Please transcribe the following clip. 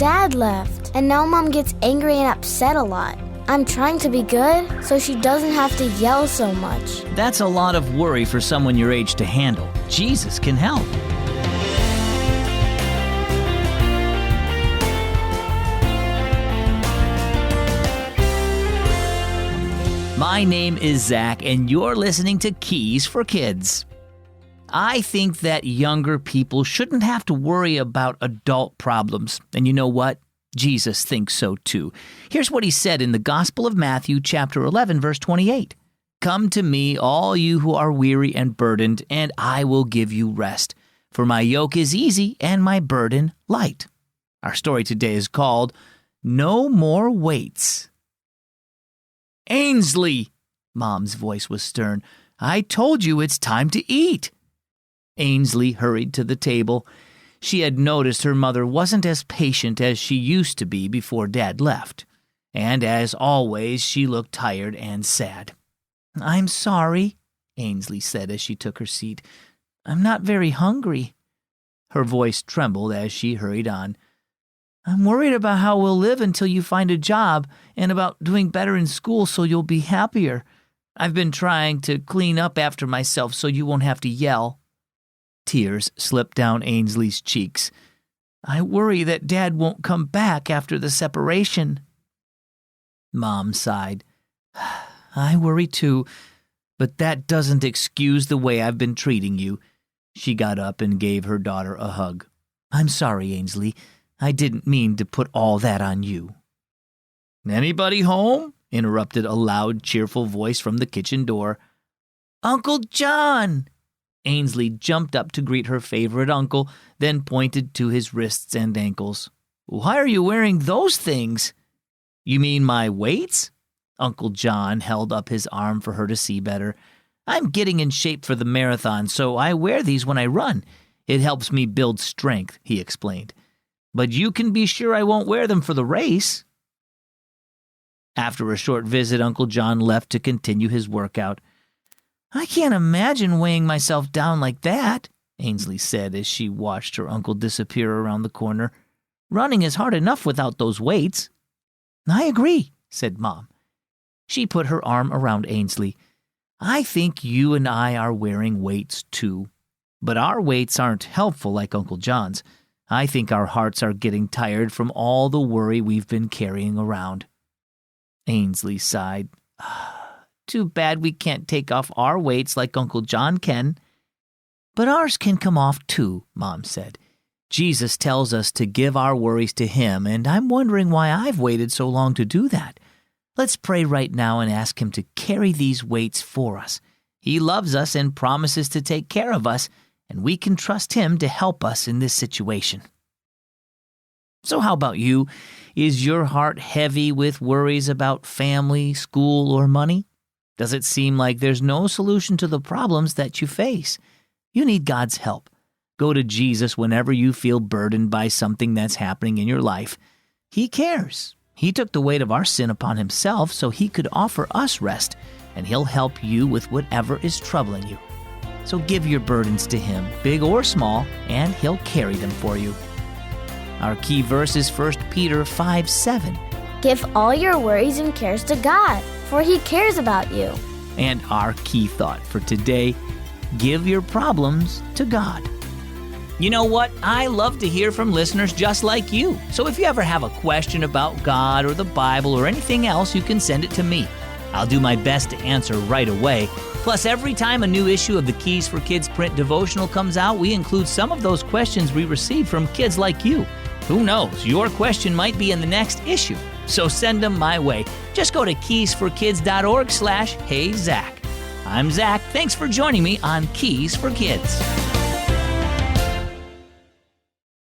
Dad left, and now Mom gets angry and upset a lot. I'm trying to be good so she doesn't have to yell so much. That's a lot of worry for someone your age to handle. Jesus can help. My name is Zach, and you're listening to Keys for Kids. I think that younger people shouldn't have to worry about adult problems. And you know what? Jesus thinks so too. Here's what he said in the Gospel of Matthew, chapter 11, verse 28. Come to me, all you who are weary and burdened, and I will give you rest. For my yoke is easy and my burden light. Our story today is called No More Weights. Ainsley, Mom's voice was stern. I told you it's time to eat. Ainsley hurried to the table. She had noticed her mother wasn't as patient as she used to be before Dad left. And as always, she looked tired and sad. I'm sorry, Ainsley said as she took her seat. I'm not very hungry. Her voice trembled as she hurried on. I'm worried about how we'll live until you find a job and about doing better in school so you'll be happier. I've been trying to clean up after myself so you won't have to yell. Tears slipped down Ainsley's cheeks. I worry that Dad won't come back after the separation. Mom sighed. I worry too, but that doesn't excuse the way I've been treating you. She got up and gave her daughter a hug. I'm sorry, Ainsley. I didn't mean to put all that on you. Anybody home? Interrupted a loud, cheerful voice from the kitchen door. Uncle John! Ainsley jumped up to greet her favorite uncle, then pointed to his wrists and ankles. Why are you wearing those things? You mean my weights? Uncle John held up his arm for her to see better. I'm getting in shape for the marathon, so I wear these when I run. It helps me build strength, he explained. But you can be sure I won't wear them for the race. After a short visit, Uncle John left to continue his workout. I can't imagine weighing myself down like that, Ainsley said as she watched her uncle disappear around the corner. Running is hard enough without those weights. I agree, said Mom. She put her arm around Ainsley. I think you and I are wearing weights too. But our weights aren't helpful like Uncle John's. I think our hearts are getting tired from all the worry we've been carrying around. Ainsley sighed. Too bad we can't take off our weights like Uncle John can. But ours can come off too, Mom said. Jesus tells us to give our worries to Him, and I'm wondering why I've waited so long to do that. Let's pray right now and ask Him to carry these weights for us. He loves us and promises to take care of us, and we can trust Him to help us in this situation. So how about you? Is your heart heavy with worries about family, school, or money? Does it seem like there's no solution to the problems that you face? You need God's help. Go to Jesus whenever you feel burdened by something that's happening in your life. He cares. He took the weight of our sin upon Himself so He could offer us rest, and He'll help you with whatever is troubling you. So give your burdens to Him, big or small, and He'll carry them for you. Our key verse is 1 Peter 5:7. Give all your worries and cares to God, for He cares about you. And our key thought for today, give your problems to God. You know what? I love to hear from listeners just like you. So if you ever have a question about God or the Bible or anything else, you can send it to me. I'll do my best to answer right away. Plus, every time a new issue of the Keys for Kids print devotional comes out, we include some of those questions we receive from kids like you. Who knows? Your question might be in the next issue. So send them my way. Just go to keysforkids.org/HeyZach. I'm Zach. Thanks for joining me on Keys for Kids.